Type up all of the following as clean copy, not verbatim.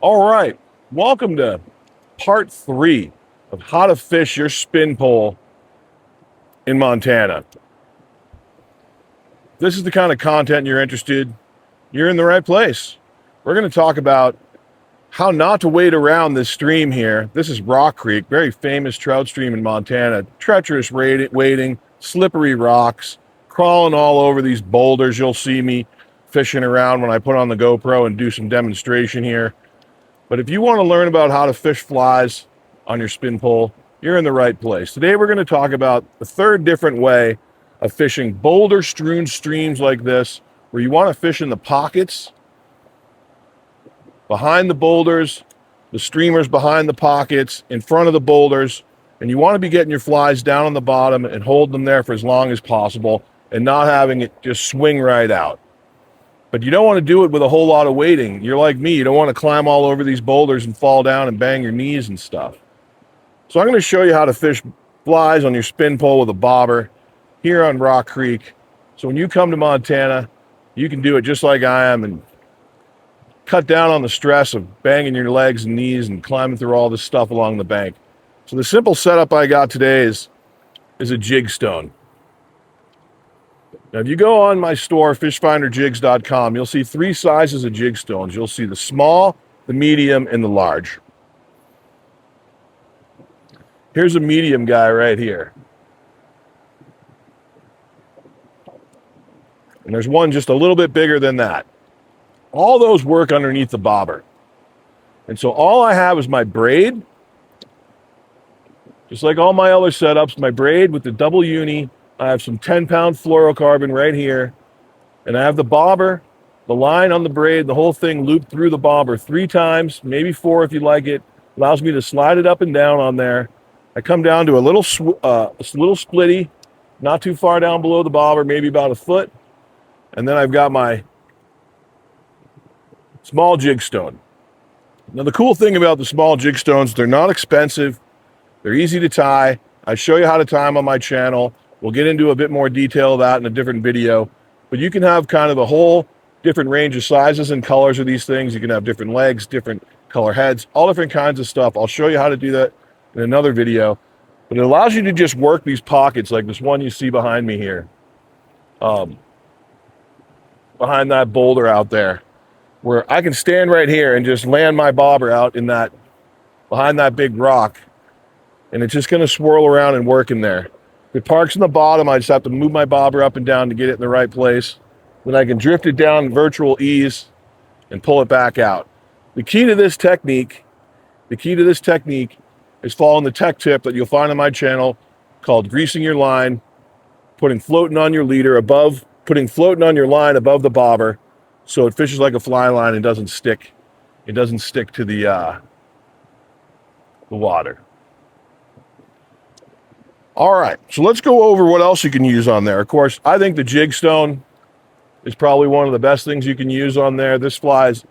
All right, welcome to part 3 of how to fish your spin pole in Montana. If this is the kind of content you're interested, you're in the right place. We're going to talk about how not to wade around this stream here. This is Rock Creek, very famous trout stream in Montana. Treacherous wading, slippery rocks, crawling all over these boulders. You'll see me fishing around when I put on the GoPro and do some demonstration here. But if you want to learn about how to fish flies on your spin pole, you're in the right place. Today we're going to talk about the third different way of fishing boulder-strewn streams like this, where you want to fish in the pockets, behind the boulders, the streamers behind the pockets, in front of the boulders, and you want to be getting your flies down on the bottom and hold them there for as long as possible and not having it just swing right out. But you don't want to do it with a whole lot of wading. You're like me. You don't want to climb all over these boulders and fall down and bang your knees and stuff. So I'm going to show you how to fish flies on your spin pole with a bobber here on Rock Creek. So when you come to Montana, you can do it just like I am and cut down on the stress of banging your legs and knees and climbing through all this stuff along the bank. So the simple setup I got today is a jig stone. Now, if you go on my store, fishfinderjigs.com, you'll see 3 sizes of jig stones. You'll see the small, the medium, and the large. Here's a medium guy right here. And there's one just a little bit bigger than that. All those work underneath the bobber. And so all I have is my braid. Just like all my other setups, my braid with the double uni. I have some 10-pound fluorocarbon right here. And I have the bobber, the line on the braid, the whole thing looped through the bobber 3 times, maybe 4 if you like it. Allows me to slide it up and down on there. I come down to a little splitty, not too far down below the bobber, maybe about a foot. And then I've got my small jig stone. Now the cool thing about the small jig stones, they're not expensive. They're easy to tie. I show you how to tie them on my channel. We'll get into a bit more detail of that in a different video. But you can have kind of a whole different range of sizes and colors of these things. You can have different legs, different color heads, all different kinds of stuff. I'll show you how to do that in another video. But it allows you to just work these pockets like this one you see behind me here. Behind that boulder out there, where I can stand right here and just land my bobber out in that, behind that big rock. And it's just going to swirl around and work in there. If it parks in the bottom, I just have to move my bobber up and down to get it in the right place. Then I can drift it down in virtual ease and pull it back out. The key to this technique is following the tech tip that you'll find on my channel called greasing your line, putting floating on your leader above, putting floating on your line above the bobber so it fishes like a fly line and doesn't stick. It doesn't stick to the water. All right, so let's go over what else you can use on there. Of course, I think the jig stone is probably one of the best things you can use on there. This flies,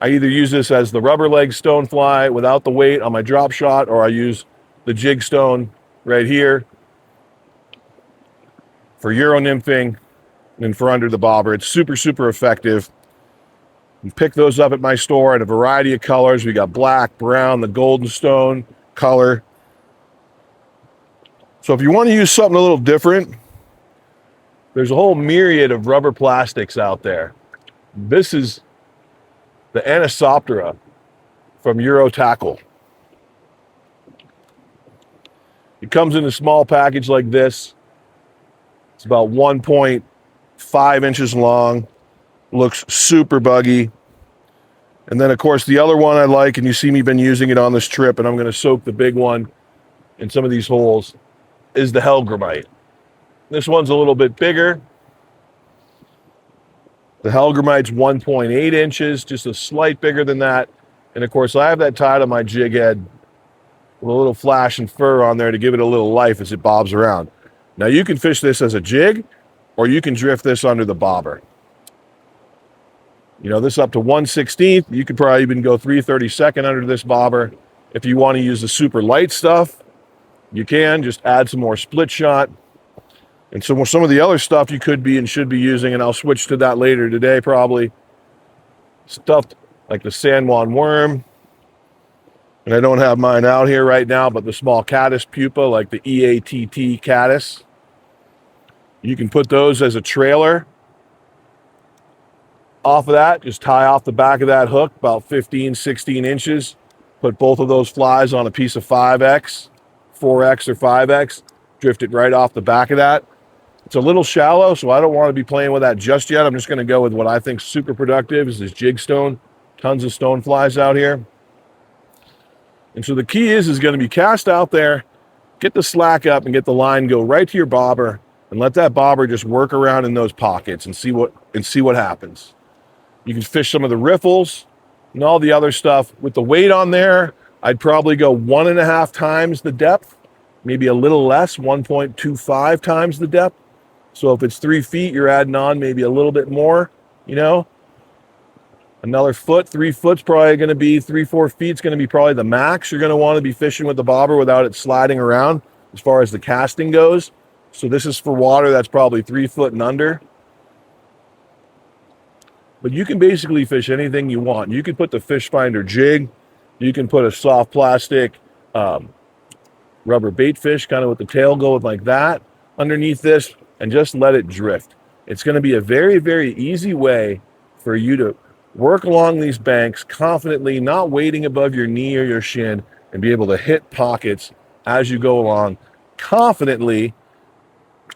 I either use this as the rubber leg stone fly without the weight on my drop shot, or I use the jig stone right here for Euro nymphing and for under the bobber. It's super, super effective. You pick those up at my store in a variety of colors. We got black, brown, the golden stone color. So if you want to use something a little different, there's a whole myriad of rubber plastics out there. This is the Anisoptera from Euro Tackle. It comes in a small package like this. It's about 1.5 inches long. Looks super buggy. And then, of course, the other one I like, and you see me been using it on this trip, and I'm going to soak the big one in some of these holes, is the Hellgrammite. This one's a little bit bigger. The Hellgrammite's 1.8 inches, just a slight bigger than that. And of course, I have that tied on my jig head with a little flash and fur on there to give it a little life as it bobs around. Now you can fish this as a jig, or you can drift this under the bobber. You know, this up to 1/16. You could probably even go 3/32 under this bobber. If you want to use the super light stuff, you can just add some more split shot. And some of the other stuff you could be and should be using, and I'll switch to that later today probably. Stuff like the San Juan worm, And I don't have mine out here right now, but the small caddis pupa, like the EATT caddis, you can put those as a trailer off of that. Just tie off the back of that hook about 15, 16 inches. Put both of those flies on a piece of 5X, 4X or 5X. Drift it right off the back of that. It's a little shallow, so I don't want to be playing with that just yet. I'm just going to go with what I think super productive is this jig stone. Tons of stone flies out here. And so the key is going to be cast out there, get the slack up and get the line go right to your bobber and let that bobber just work around in those pockets and see what happens. You can fish some of the riffles and all the other stuff. With the weight on there, I'd probably go 1.5 times the depth, maybe a little less, 1.25 times the depth. So if it's 3 feet, you're adding on maybe a little bit more, you know. Another foot, 3 foot's probably going to be 3-4 feet's going to be probably the max. You're going to want to be fishing with the bobber without it sliding around as far as the casting goes. So this is for water that's probably 3 foot and under. But you can basically fish anything you want. You can put the fish finder jig. You can put a soft plastic rubber bait fish, kind of with the tail going like that, underneath this, and just let it drift. It's going to be a very, very easy way for you to work along these banks confidently, not wading above your knee or your shin, and be able to hit pockets as you go along. Confidently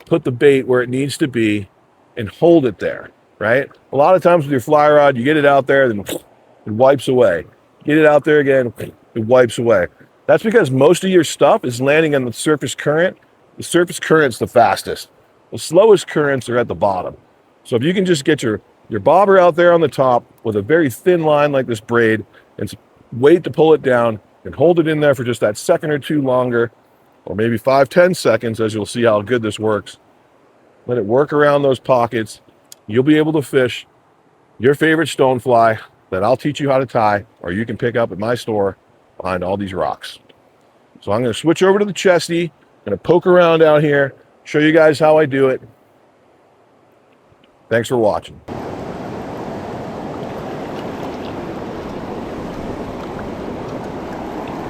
put the bait where it needs to be and hold it there, right? A lot of times with your fly rod, you get it out there, then it wipes away. Get it out there again, it wipes away. That's because most of your stuff is landing on the surface current. The surface current's the fastest. The slowest currents are at the bottom. So if you can just get your bobber out there on the top with a very thin line like this braid and wait to pull it down and hold it in there for just that second or two longer, or maybe 5-10 seconds, as you'll see how good this works. Let it work around those pockets. You'll be able to fish your favorite stonefly that I'll teach you how to tie, or you can pick up at my store behind all these rocks. So I'm going to switch over to the chesty. I'm going to poke around out here, show you guys how I do it. Thanks for watching.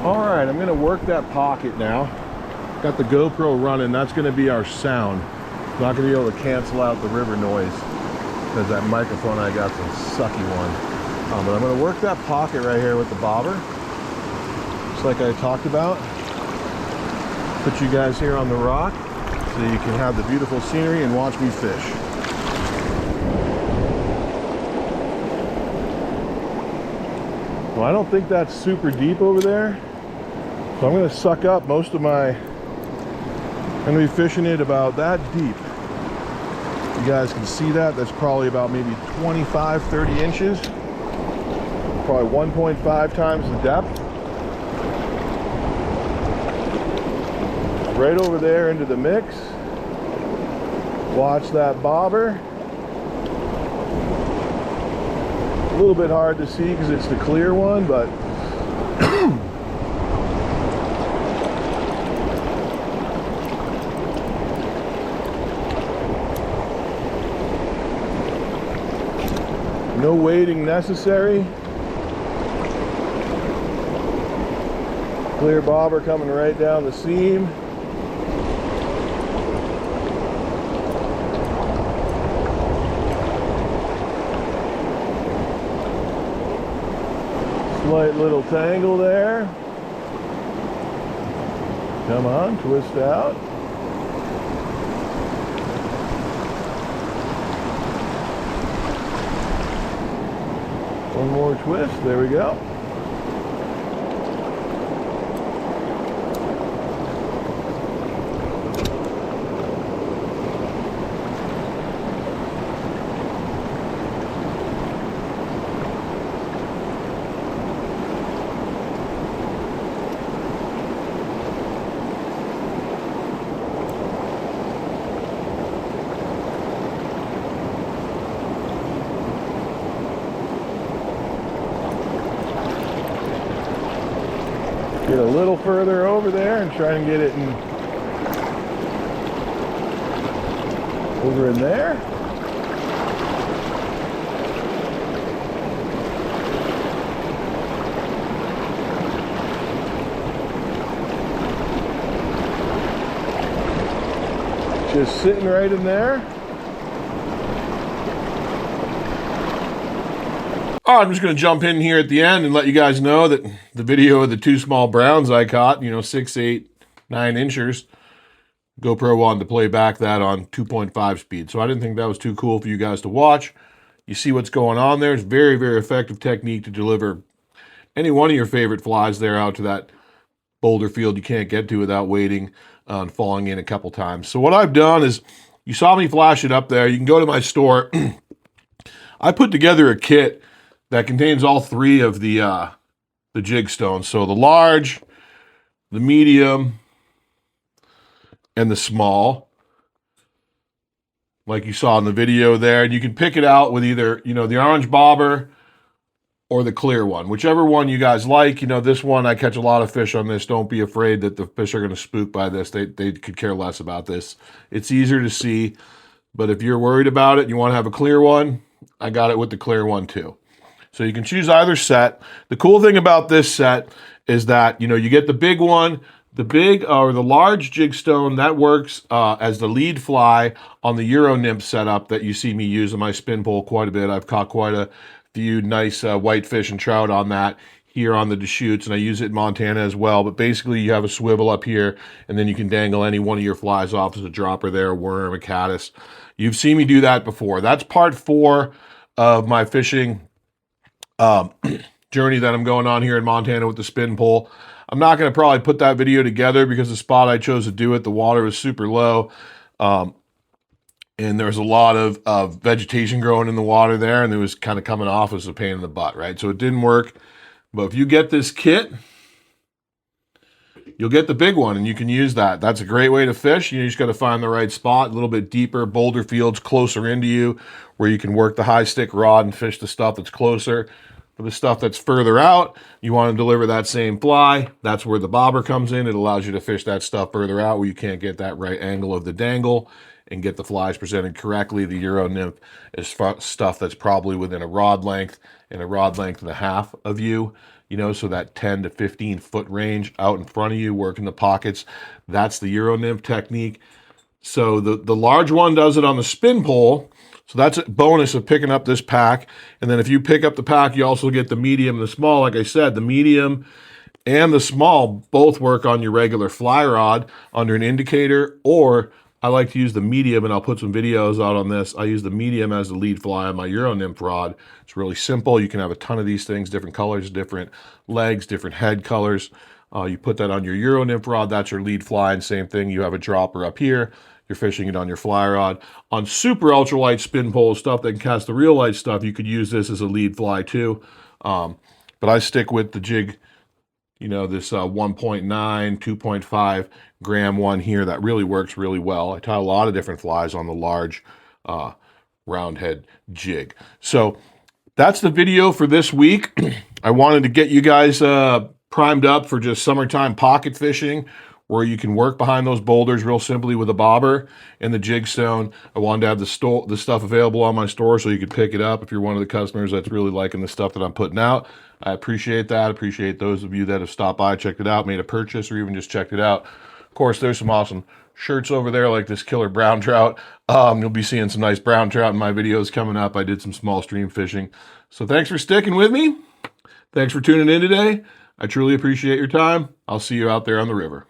All right, I'm going to work that pocket now. Got the GoPro running. That's going to be our sound. I'm not going to be able to cancel out the river noise because that microphone I got's a sucky one. But I'm going to work that pocket right here with the bobber, just like I talked about. Put you guys here on the rock so you can have the beautiful scenery and watch me fish. Well, I don't think that's super deep over there, so I'm going to suck up most of my, I'm going to be fishing it about that deep. You guys can see that. That's probably about maybe 25, 30 inches. Probably 1.5 times the depth. Right over there into the mix. Watch that bobber. A little bit hard to see because it's the clear one, but no wading necessary. Clear bobber coming right down the seam. Slight little tangle there. Come on, twist out. One more twist, there we go. Get a little further over there and try and get it over in there. Just sitting right in there. Oh, I'm just going to jump in here at the end and let you guys know that the video of the 2 small browns I caught, 6, 8, 9 inchers, GoPro wanted to play back that on 2.5 speed. So I didn't think that was too cool for you guys to watch. You see what's going on there. It's very, very effective technique to deliver any one of your favorite flies there out to that boulder field you can't get to without waiting and falling in a couple times. So what I've done is, you saw me flash it up there. You can go to my store. I put together a kit that contains all 3 of the jig stones. So the large, the medium, and the small, like you saw in the video there. And you can pick it out with either, the orange bobber or the clear one, whichever one you guys like. This one, I catch a lot of fish on this. Don't be afraid that the fish are going to spook by this. They could care less about this. It's easier to see, but if you're worried about it and you want to have a clear one, I got it with the clear one too. So you can choose either set. The cool thing about this set is that, you get the big one, the big or the large jig stone that works as the lead fly on the Euro nymph setup that you see me use on my spin pole quite a bit. I've caught quite a few nice whitefish and trout on that here on the Deschutes, and I use it in Montana as well. But basically, you have a swivel up here, and then you can dangle any one of your flies off as a dropper there, a worm, a caddis. You've seen me do that before. That's part 4 of my fishing journey that I'm going on here in Montana with the spin pole. I'm not going to probably put that video together because the spot I chose to do it, the water was super low. And there's a lot of vegetation growing in the water there, and it was kind of coming off as a pain in the butt, right? So it didn't work. But if you get this kit, you'll get the big one, and you can use that. That's a great way to fish. You just got to find the right spot, a little bit deeper, boulder fields closer into you, where you can work the high stick rod and fish the stuff that's closer. For the stuff that's further out, you want to deliver that same fly. That's where the bobber comes in. It allows you to fish that stuff further out where you can't get that right angle of the dangle and get the flies presented correctly. The Euro nymph is stuff that's probably within a rod length and a rod length and a half of you, so that 10 to 15 foot range out in front of you, working the pockets. That's the Euro nymph technique. So the large one does it on the spin pole. So that's a bonus of picking up this pack. And then if you pick up the pack, you also get the medium and the small. Like I said, the medium and the small both work on your regular fly rod under an indicator, or I like to use the medium, and I'll put some videos out on this. I use the medium as the lead fly on my Euro nymph rod. It's really simple. You can have a ton of these things, different colors, different legs, different head colors. You put that on your Euro nymph rod, that's your lead fly, and same thing, you have a dropper up here. You're fishing it on your fly rod. On super ultralight spin poles, stuff that can cast the real light stuff, you could use this as a lead fly too. But I stick with the jig, this 1.9, 2.5 gram one here that really works really well. I tie a lot of different flies on the large round head jig. So that's the video for this week. I wanted to get you guys primed up for just summertime pocket fishing, where you can work behind those boulders real simply with a bobber and the jig stone. I wanted to have the stuff available on my store so you could pick it up if you're one of the customers that's really liking the stuff that I'm putting out. I appreciate that. I appreciate those of you that have stopped by, checked it out, made a purchase, or even just checked it out. Of course, there's some awesome shirts over there like this killer brown trout. You'll be seeing some nice brown trout in my videos coming up. I did some small stream fishing. So thanks for sticking with me. Thanks for tuning in today. I truly appreciate your time. I'll see you out there on the river.